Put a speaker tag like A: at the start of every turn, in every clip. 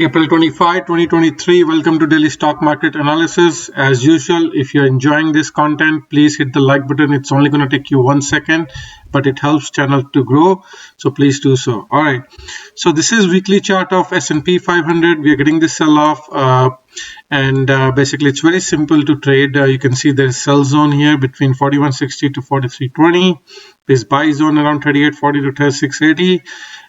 A: April 25, 2023. Welcome to Daily Stock Market Analysis. As usual, if you're enjoying this content, please hit the like button. It's only going to take you 1 second, but it helps channel to grow. So please do so. All right. So this is weekly chart of S&P 500. We are getting this sell-off. Basically, it's very simple to trade. You can see there's sell zone here between 41.60 to 43.20. This buy zone around 38.40 to 36.80.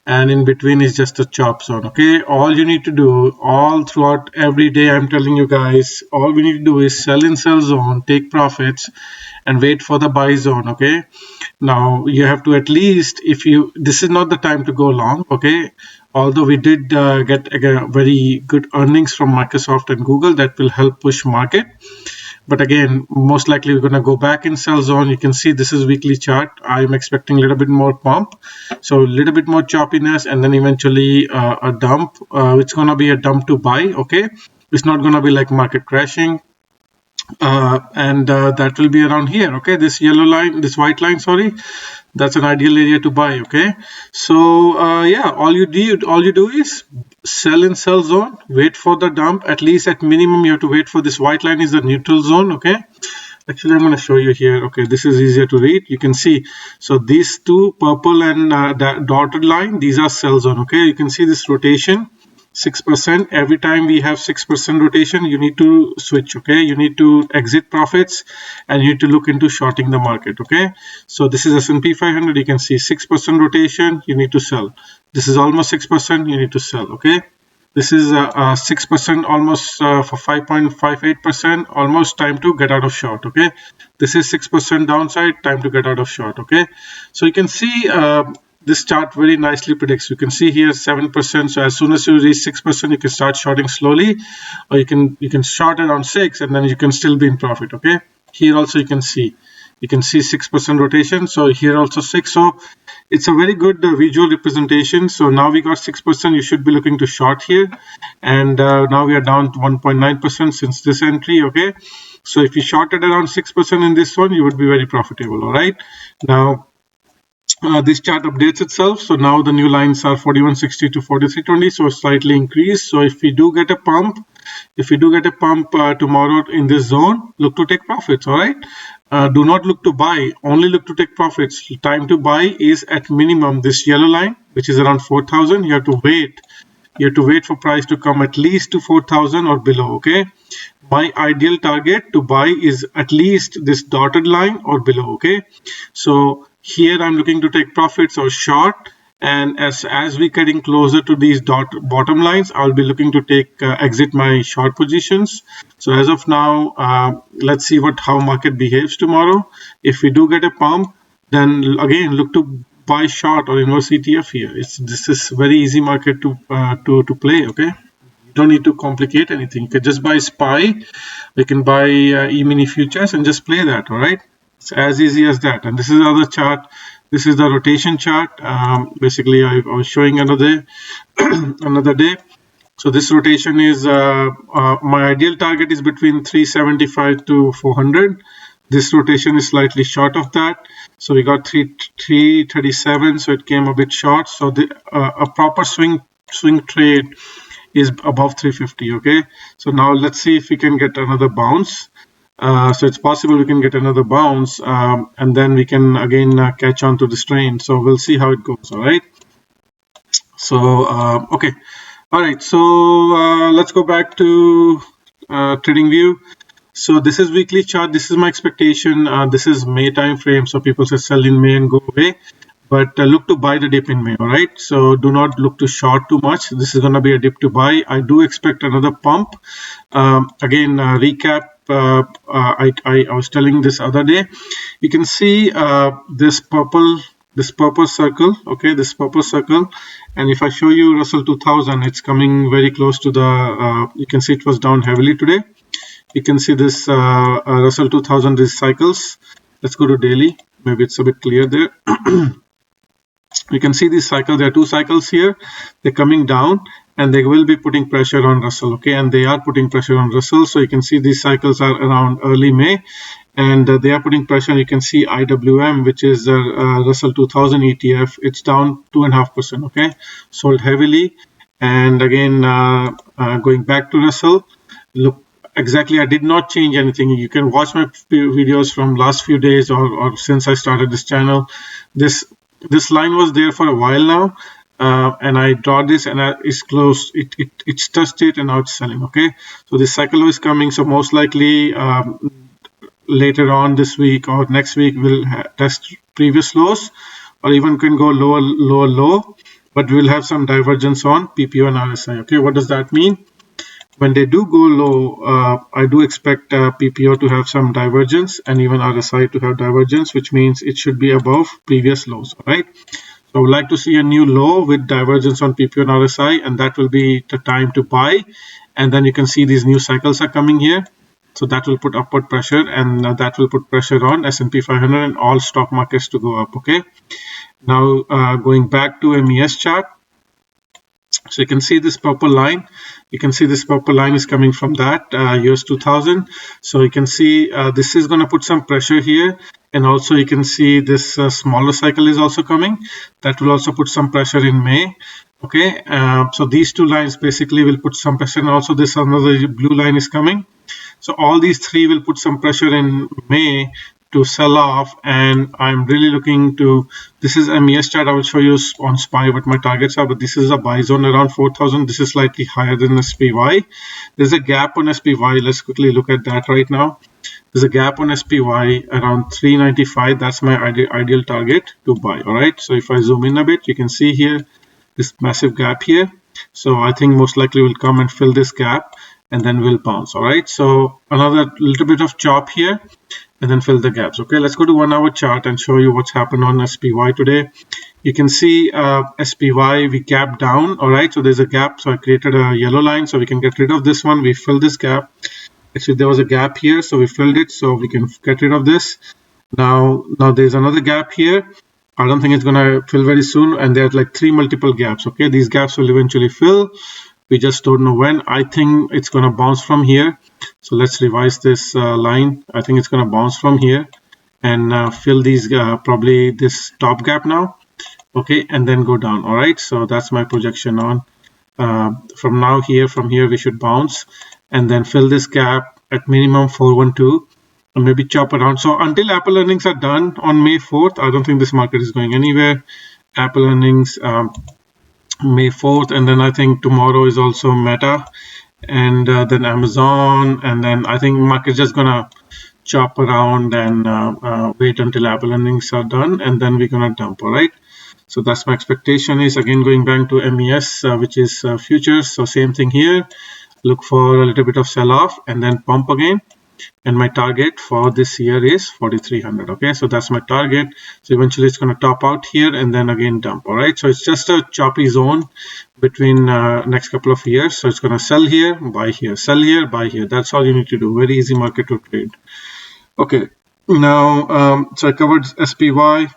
A: And in between is just a chop zone. Okay, all you need to do all throughout every day, I'm telling you guys, all we need to do is sell in sell zone, take profits and wait for the buy zone. Okay, now you have to at least, this is not the time to go long. Okay, although we did get very good earnings from Microsoft and Google that will help push market. But again, most likely we're going to go back in sell zone. You can see this is weekly chart. I'm expecting a little bit more pump. So a little bit more choppiness and then eventually a dump. It's going to be a dump to buy. Okay. It's not going to be like market crashing. That will be around here. Okay. This yellow line, this white line, sorry. That's an ideal area to buy. Okay. So yeah, all you do is sell in sell zone, wait for the dump. At least at minimum you have to wait for this white line is the neutral zone. Okay, actually I'm going to show you here. Okay, this is easier to read. You can see, so these two purple and that dotted line, these are sell zone. Okay, you can see this rotation 6%. Every time we have 6% rotation, you need to switch. Okay, you need to exit profits and you need to look into shorting the market. Okay, so this is S&P 500. You can see 6% rotation, you need to sell. This is almost 6%, you need to sell. Okay, this is 6% almost for 5.58%, almost time to get out of short. Okay, this is 6% downside, time to get out of short. Okay, so you can see this chart very nicely predicts. You can see here 7%. So as soon as you reach 6%, you can start shorting slowly, or you can short around 6 and then you can still be in profit. Okay, here also you can see 6% rotation. So here also 6. So it's a very good visual representation. So now we got 6%. You should be looking to short here, and now we are down to 1.9% since this entry. Okay, so if you shorted around 6% in this one, you would be very profitable. All right, now this chart updates itself. So now the new lines are 41.60 to 43.20, so slightly increased. So if we do get a pump, tomorrow in this zone, look to take profits. All right, do not look to buy, only look to take profits. Time to buy is at minimum this yellow line, which is around 4,000. You have to wait for price to come at least to 4,000 or below. Okay, my ideal target to buy is at least this dotted line or below. Okay, so here I'm looking to take profits or short, and as we getting closer to these bottom lines, I'll be looking to take exit my short positions. So as of now, let's see how market behaves tomorrow. If we do get a pump, then again look to buy short or inverse ETF here. This is very easy market to play. Okay, you don't need to complicate anything. You can just buy SPY, you can buy E-mini futures and just play that. All right, it's as easy as that. And this is another chart. This is the rotation chart. Basically, I was showing another day. So this rotation is my ideal target is between 375 to 400. This rotation is slightly short of that. So we got 337. So it came a bit short. So a proper swing trade is above 350. Okay. So now let's see if we can get another bounce. So it's possible we can get another bounce, and then we can again catch on to this train. So we'll see how it goes. All right. So okay. All right. So let's go back to trading view. So this is weekly chart. This is my expectation. This is May time frame. So people say sell in May and go away, but look to buy the dip in May. All right. So do not look to short too much. This is going to be a dip to buy. I do expect another pump. Again, recap. I was telling this other day, you can see this purple circle. Okay, this purple circle, and if I show you Russell 2000, it's coming very close to the you can see it was down heavily today. You can see this Russell 2000 these cycles. Let's go to daily, maybe it's a bit clear there. You can see these cycles. There are two cycles here. They're coming down and they will be putting pressure on Russell. Okay, and they are putting pressure on Russell. So you can see these cycles are around early May, and they are putting pressure. You can see IWM, which is Russell 2000 ETF. It's down 2.5%. Okay, sold heavily, And again, going back to Russell, look, exactly, I did not change anything. You can watch my videos from last few days or since I started this channel. This line was there for a while now, and I draw this and it's closed. It's touched it and now it's selling. Okay, so this cycle is coming. So most likely later on this week or next week we'll test previous lows, or even can go low, but we'll have some divergence on PPO and RSI. Okay, what does that mean? When they do go low, I do expect PPO to have some divergence and even RSI to have divergence, which means it should be above previous lows. All right. So I would like to see a new low with divergence on PPO and RSI, and that will be the time to buy. And then you can see these new cycles are coming here. So that will put upward pressure, and that will put pressure on S&P 500 and all stock markets to go up. Okay. Now going back to a MES chart. So you can see this purple line. You can see this purple line is coming from that US 2000. So you can see this is going to put some pressure here. And also you can see this smaller cycle is also coming. That will also put some pressure in May. Okay, so these two lines basically will put some pressure. And also this another blue line is coming. So all these three will put some pressure in May to sell off, and I'm really looking to, this is a MES chart. I will show you on SPY what my targets are, but this is a buy zone around 4,000. This is slightly higher than SPY. There's a gap on SPY. Let's quickly look at that right now. There's a gap on SPY around 395. That's my ideal target to buy. All right, so if I zoom in a bit, you can see here this massive gap here. So I think most likely will come and fill this gap and then we'll bounce. All right, so another little bit of chop here and then fill the gaps. Okay, let's go to 1 hour chart and show you what's happened on SPY today. You can see SPY, we gapped down. All right, so there's a gap. So I created a yellow line so we can get rid of this one. We fill this gap. Actually, there was a gap here, so we filled it so we can get rid of this. Now there's another gap here. I don't think it's going to fill very soon, and there's like 3 multiple gaps. Okay, these gaps will eventually fill. We just don't know when. I think it's going to bounce from here. So let's revise this line. I think it's going to bounce from here and fill these probably this top gap now. Okay, and then go down. All right, so that's my projection on from now here. From here we should bounce and then fill this gap at minimum 412 and maybe chop around. So until Apple earnings are done on May 4th, I don't think this market is going anywhere. Apple earnings May 4th, and then I think tomorrow is also Meta, and then Amazon, and then I think market's just gonna chop around and wait until Apple earnings are done, and then we're gonna dump. All right, so that's my expectation. Is again going back to MES, which is futures. So same thing here. Look for a little bit of sell-off and then pump again. And my target for this year is 4,300. Okay, so that's my target. So eventually it's going to top out here and then again dump. All right, so it's just a choppy zone between next couple of years. So it's going to sell here, buy here, sell here, buy here. That's all you need to do. Very easy market to trade. Okay, now so I covered SPY.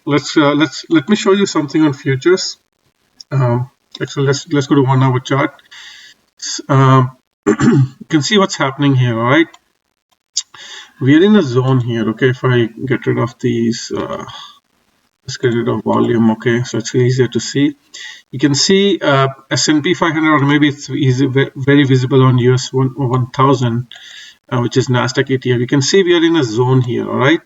A: Let me show you something on futures. Actually, let's go to 1 hour chart. You can see what's happening here. All right. We are in a zone here. Okay, if I get rid of these, let's get rid of volume. Okay, so it's easier to see. You can see S&P 500, or maybe it's easy, very visible on US 1000, which is Nasdaq ETF. You can see we are in a zone here. All right.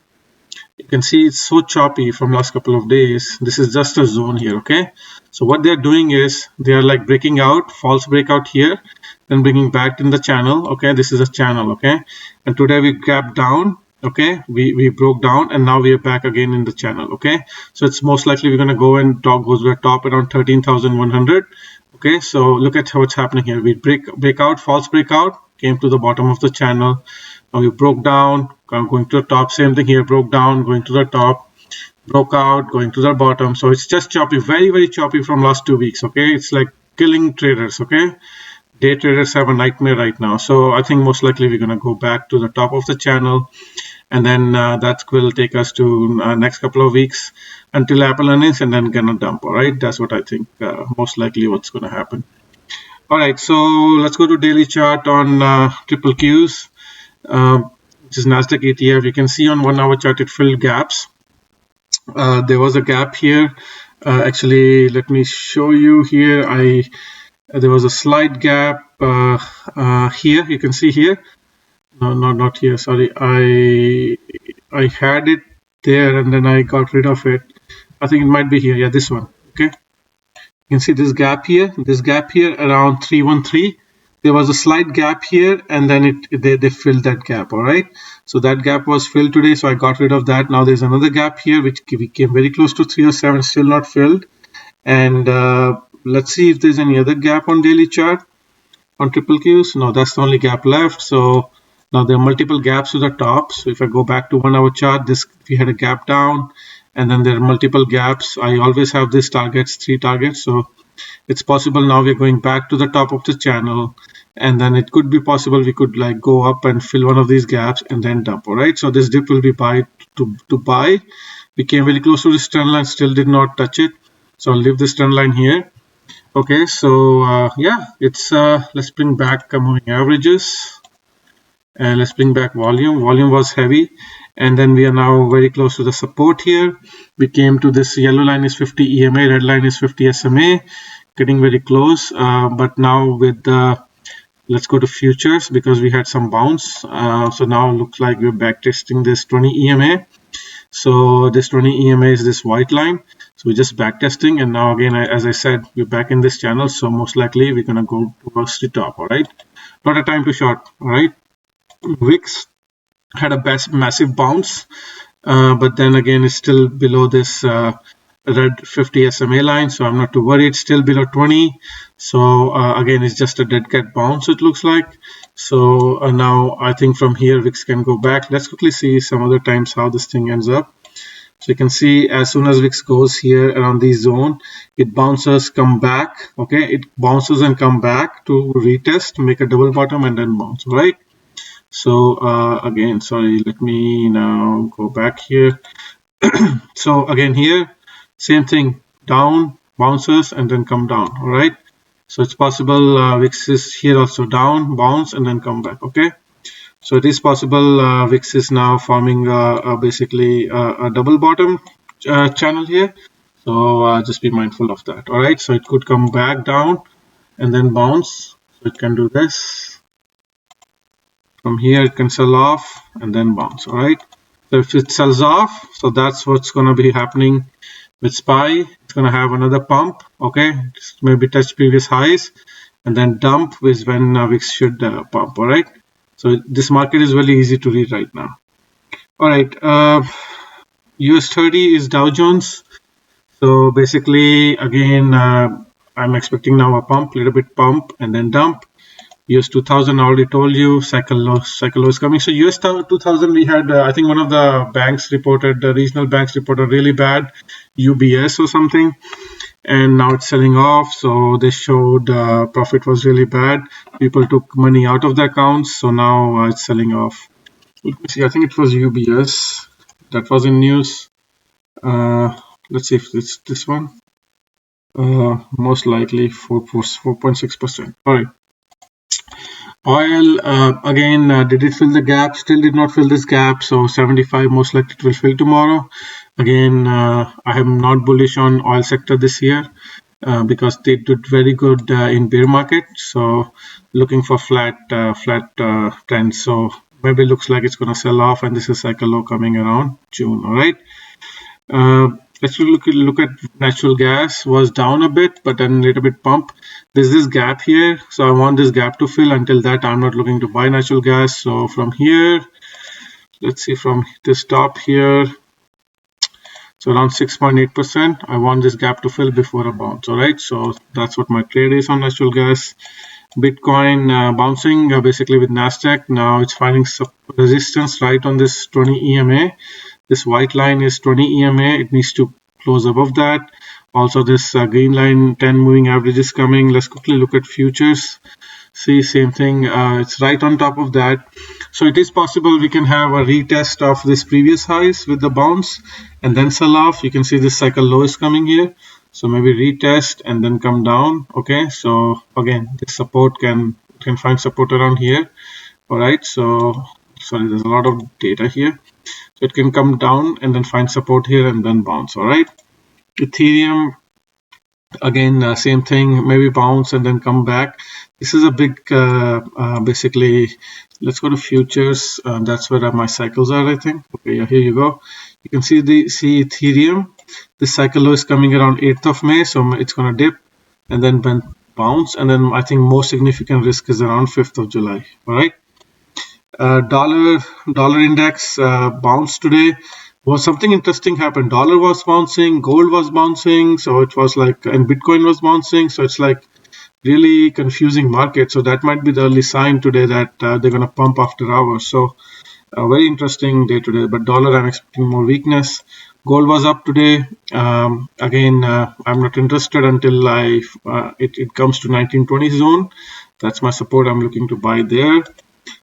A: You can see it's so choppy from last couple of days. This is just a zone here. Okay, so what they're doing is they are like breaking out, false breakout here, then bringing back in the channel. Okay, this is a channel. Okay, and today we gapped down. Okay, we broke down and now we are back again in the channel. Okay, so it's most likely we're going to go and top goes to top around 13,100. Okay, so look at what's happening here. We break out, false breakout, came to the bottom of the channel. Now we broke down, going to the top. Same thing here, broke down, going to the top, broke out, going to the bottom. So it's just choppy, very, very choppy from last 2 weeks. Okay, it's like killing traders. Okay, day traders have a nightmare right now. So I think most likely we're going to go back to the top of the channel, and then that will take us to next couple of weeks until Apple earnings, and then gonna dump. All right, that's what I think most likely what's going to happen. All right, so let's go to daily chart on triple Qs. Which is Nasdaq ETF. You can see on 1 hour chart it filled gaps. There was a gap here. Actually, let me show you here. There was a slight gap here. You can see here. No, not here. Sorry, I had it there and then I got rid of it. I think it might be here. Yeah, this one. Okay. You can see this gap here around 313. There was a slight gap here, and then they filled that gap. All right. So that gap was filled today, so I got rid of that. Now there's another gap here which came very close to 307, still not filled. And let's see if there's any other gap on daily chart on triple Qs. No, that's the only gap left. So now there are multiple gaps to the top. So if I go back to 1 hour chart, we had a gap down, and then there are multiple gaps. I always have these targets, 3 targets. So it's possible now we're going back to the top of the channel, and then it could be possible we could like go up and fill one of these gaps and then dump. All right. So this dip will be buy to buy. We came very close to this trend line, still did not touch it. So I'll leave this trend line here. Okay, so yeah, it's let's bring back moving averages, and let's bring back volume. Volume was heavy, and then we are now very close to the support here. We came to this yellow line is 50 EMA, red line is 50 SMA, getting very close. But now with let's go to futures because we had some bounce. So now it looks like we're back testing this 20 EMA. So this 20 EMA is this white line. So we're just back testing, and now again, as I said, we're back in this channel. So most likely we're gonna go towards the top. All right, not a time to short. All right, VIX had a massive bounce, but then again it's still below this red 50 SMA line, so I'm not too worried. Still below 20. So again, it's just a dead cat bounce, it looks like. So now I think from here VIX can go back. Let's quickly see some other times how this thing ends up. So you can see as soon as VIX goes here around this zone, it bounces, come back. Okay, it bounces and come back to retest, make a double bottom, and then bounce. Right. So again, sorry, let me now go back here. So again here, same thing, down, bounces, and then come down. All right. So it's possible VIX is here also down, bounce, and then come back. Okay. So it is possible VIX is now forming basically a double bottom channel here. So just be mindful of that. All right. So it could come back down and then bounce. So it can do this. From here, it can sell off and then bounce. All right. So if it sells off, so that's what's going to be happening with SPY. It's going to have another pump. Okay. Just maybe touch previous highs and then dump is when VIX should pump. All right. So this market is really easy to read right now. All right, US 30 is Dow Jones. So basically, again, I'm expecting now a pump, little bit pump, and then dump. US 2000, I already told you, cycle low is coming. So US 2000, we had, I think one of the banks reported, the regional banks reported really bad, UBS or something. And now it's selling off, so they showed profit was really bad. People took money out of the accounts, so now it's selling off. Let me see, I think it was UBS that was in news. Let's see if it's this one. Most likely 4.6%. All right. Oil, again, did it fill the gap? Still did not fill this gap, so 75 most likely it will fill tomorrow. Again, I am not bullish on oil sector this year because they did very good in bear market. So looking for flat trend. So maybe it looks like it's going to sell off, and this is cycle low coming around June. All right. Let's look at natural gas. Was down a bit, but then a little bit pump. There's this gap here, so I want this gap to fill. Until that, I'm not looking to buy natural gas. So from here, let's see, from this top here, so around 6.8%, I want this gap to fill before a bounce. All right, so that's what my trade is on natural gas. Bitcoin bouncing basically with Nasdaq. Now it's finding resistance right on this 20 EMA. This white line is 20 EMA. It needs to close above that. Also, this green line 10 moving average is coming. Let's quickly look at futures. See, same thing. It's right on top of that. So it is possible we can have a retest of this previous highs with the bounce and then sell off. You can see this cycle low is coming here. So maybe retest and then come down. Okay. So again, this support can find support around here. All right. So sorry, there's a lot of data here. So it can come down and then find support here and then bounce. All right. Ethereum, Again, same thing, maybe bounce and then come back. This is a big, basically, let's go to futures. That's where my cycles are, I think. Okay, yeah, here you go. You can see Ethereum. This cycle low is coming around 8th of May, so it's going to dip and then bounce. And then I think most significant risk is around 5th of July. All right. Dollar index bounced today. Was something interesting happened. Dollar was bouncing, gold was bouncing, so it was like, and Bitcoin was bouncing, so it's like really confusing market. So that might be the early sign today that they're going to pump after hours. So a very interesting day today. But dollar, I'm expecting more weakness. Gold was up today. Again, I'm not interested until it comes to 1920 zone. That's my support. I'm looking to buy there.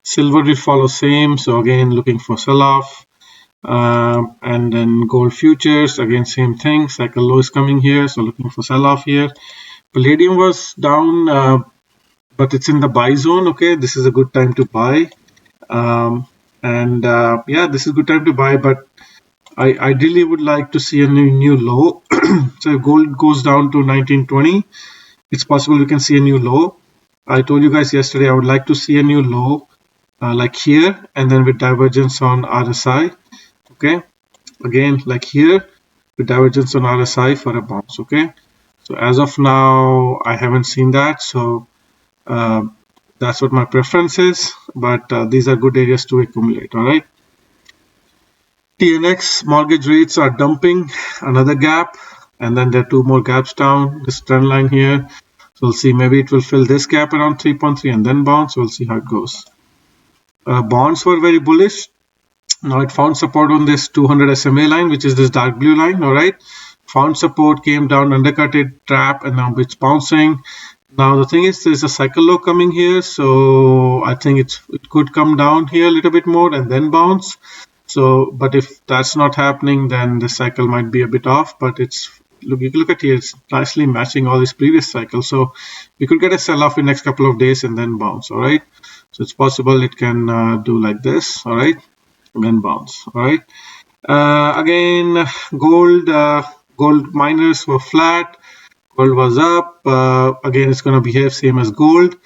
A: Silver will follow same. So again, looking for sell-off. And then gold futures, again, same thing. Cycle low is coming here. So looking for sell-off here. Palladium was down, but it's in the buy zone. Okay, this is a good time to buy. Yeah, this is a good time to buy, but I ideally would like to see a new low. So if gold goes down to 1920, it's possible we can see a new low. I told you guys yesterday I would like to see a new low like here, and then with divergence on RSI. Okay, again like here with divergence on RSI for a bounce. Okay, so as of now I haven't seen that, so that's what my preference is, but these are good areas to accumulate. All right, TNX mortgage rates are dumping, another gap, and then there are two more gaps down this trend line here. So we'll see, maybe it will fill this gap around 3.3 and then bounce. We'll see how it goes. Bonds were very bullish. Now it found support on this 200 SMA line, which is this dark blue line. All right, found support, came down, undercut it, trap, and now it's bouncing. Now the thing is, there's a cycle low coming here, so I think it could come down here a little bit more and then bounce. So, but if that's not happening, then the cycle might be a bit off. But it's look at here, it's nicely matching all these previous cycles. So we could get a sell-off in next couple of days and then bounce. All right, so it's possible it can do like this. All right, and then bounce. All right. Again, gold miners were flat. Gold was up. Again, it's going to behave same as gold.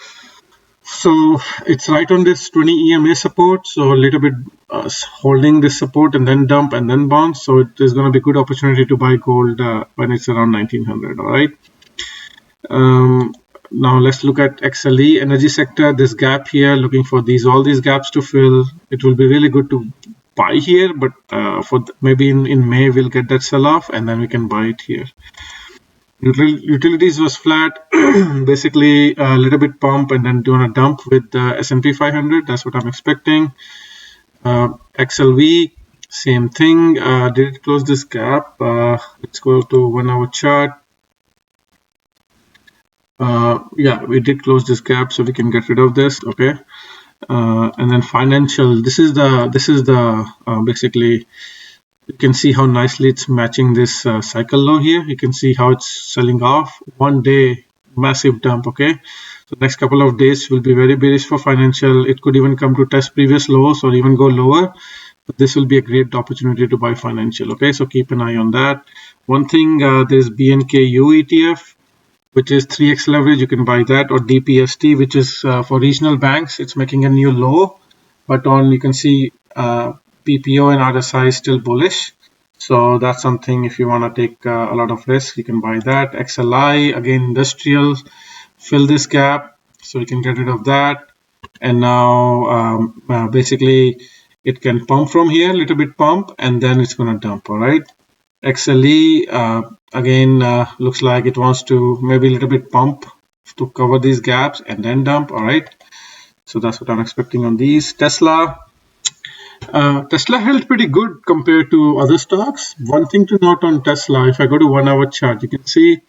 A: So it's right on this 20 EMA support. So a little bit holding this support and then dump and then bounce. So it is going to be a good opportunity to buy gold when it's around 1900. All right. Now let's look at XLE energy sector. This gap here, looking for all these gaps to fill. It will be really good to buy here, but maybe in May we'll get that sell off and then we can buy it here. Utilities was flat, basically a little bit pump and then doing a dump with the S&P 500. That's what I'm expecting. XLV, same thing. Did it close this gap? Let's go to 1 hour chart. Yeah, we did close this gap, so we can get rid of this. Okay. And then financial. This is the basically. You can see how nicely it's matching this cycle low here. You can see how it's selling off. 1 day massive dump. Okay, so next couple of days will be very bearish for financial. It could even come to test previous lows or even go lower, but this will be a great opportunity to buy financial. Okay, so keep an eye on that. One thing, there's BNKU ETF, which is 3x leverage. You can buy that, or DPST, which is for regional banks. It's making a new low, but you can see PPO and RSI is still bullish. So that's something, if you want to take a lot of risk, you can buy that. XLI, again, industrial, fill this gap, so you can get rid of that. And now basically it can pump from here, a little bit pump, and then it's going to dump. All right. XLE, again, looks like it wants to maybe a little bit pump to cover these gaps and then dump. All right. So that's what I'm expecting on these. Tesla held pretty good compared to other stocks. One thing to note on Tesla, if I go to 1 hour chart, you can see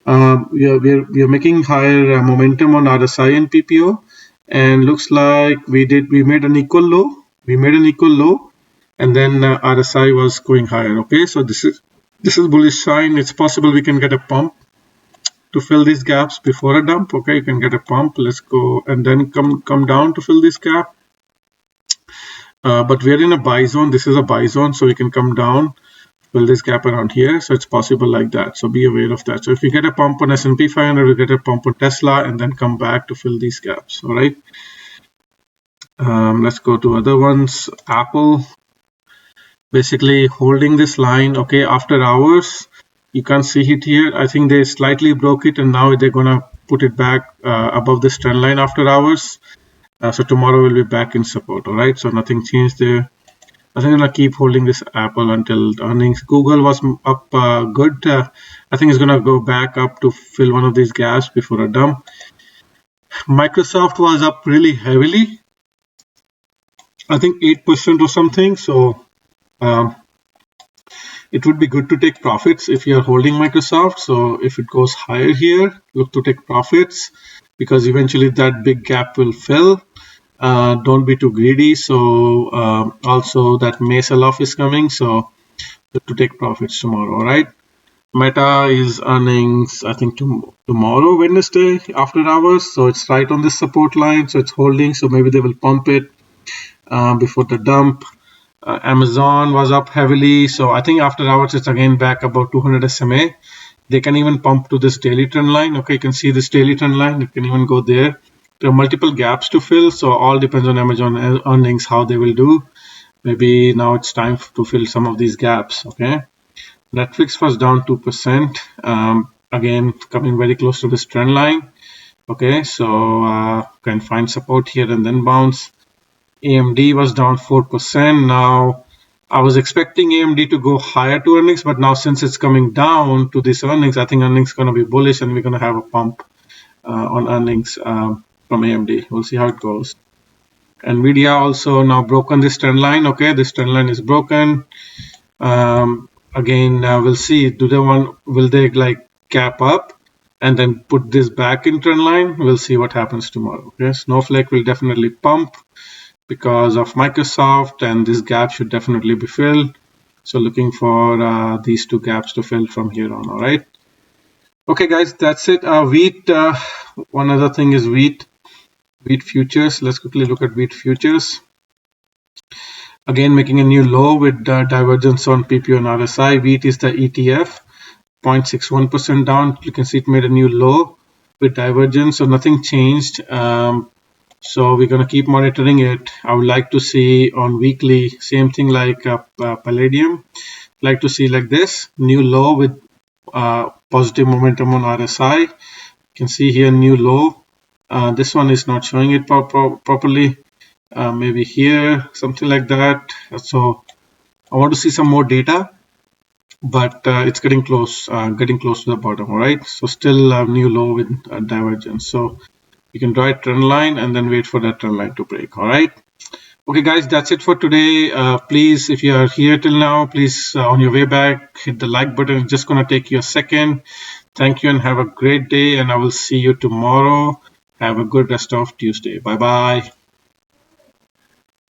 A: we are making higher momentum on RSI and PPO, and looks like we made an equal low, and then RSI was going higher. Okay, so this is bullish sign. It's possible we can get a pump to fill these gaps before a dump. Okay, you can get a pump. Let's go and then come down to fill this gap. But we're in a buy zone. This is a buy zone, so we can come down fill this gap around here. So it's possible like that. So be aware of that. So if you get a pump on S&P 500, we get a pump on Tesla, and then come back to fill these gaps. All right. Let's go to other ones. Apple, basically holding this line. Okay, after hours, you can't see it here. I think they slightly broke it, and now they're gonna put it back above this trend line after hours. So tomorrow we'll be back in support. All right. So nothing changed there. I think I'm gonna keep holding this Apple until earnings. Google was up good. I think it's gonna go back up to fill one of these gaps before a dump. Microsoft was up really heavily. I think 8% or something. So it would be good to take profits if you are holding Microsoft. So if it goes higher here, look to take profits because eventually that big gap will fill. Don't be too greedy. So also that May sell-off is coming, so to take profits tomorrow. All right. Meta is earnings, I think tomorrow, Wednesday, after hours. So it's right on this support line. So it's holding. So maybe they will pump it before the dump. Amazon was up heavily. So I think after hours it's again back about 200 SMA. They can even pump to this daily trend line. Okay, you can see this daily trend line. It can even go there. There are multiple gaps to fill, so all depends on Amazon earnings, how they will do. Maybe now it's time to fill some of these gaps. Okay, Netflix was down 2%. Again, coming very close to this trend line. Okay, so can find support here and then bounce. AMD was down 4%. Now, I was expecting AMD to go higher to earnings, but now since it's coming down to this earnings, I think earnings is going to be bullish and we're going to have a pump on earnings from AMD. We'll see how it goes. Nvidia also now broken this trend line. Okay, this trend line is broken. Again, we'll see. Will they like cap up and then put this back in trend line? We'll see what happens tomorrow. Okay, Snowflake will definitely pump because of Microsoft, and this gap should definitely be filled. So looking for these two gaps to fill from here on. All right. Okay, guys, that's it. Wheat. One other thing is wheat futures. Let's quickly look at wheat futures. Again, making a new low with divergence on PPO and RSI. Wheat is the ETF, 0.61% down. You can see it made a new low with divergence, so nothing changed. So we're going to keep monitoring it. I would like to see on weekly, same thing like Palladium. Like to see like this, new low with positive momentum on RSI. You can see here new low. This one is not showing it properly. Maybe here, something like that. So I want to see some more data, but it's getting close to the bottom. All right. So still a new low with divergence. So you can draw a trend line and then wait for that trend line to break. All right. Okay, guys, that's it for today. Please, if you are here till now, please on your way back, hit the like button. It's just going to take you a second. Thank you and have a great day. And I will see you tomorrow. Have a good rest of Tuesday. Bye-bye.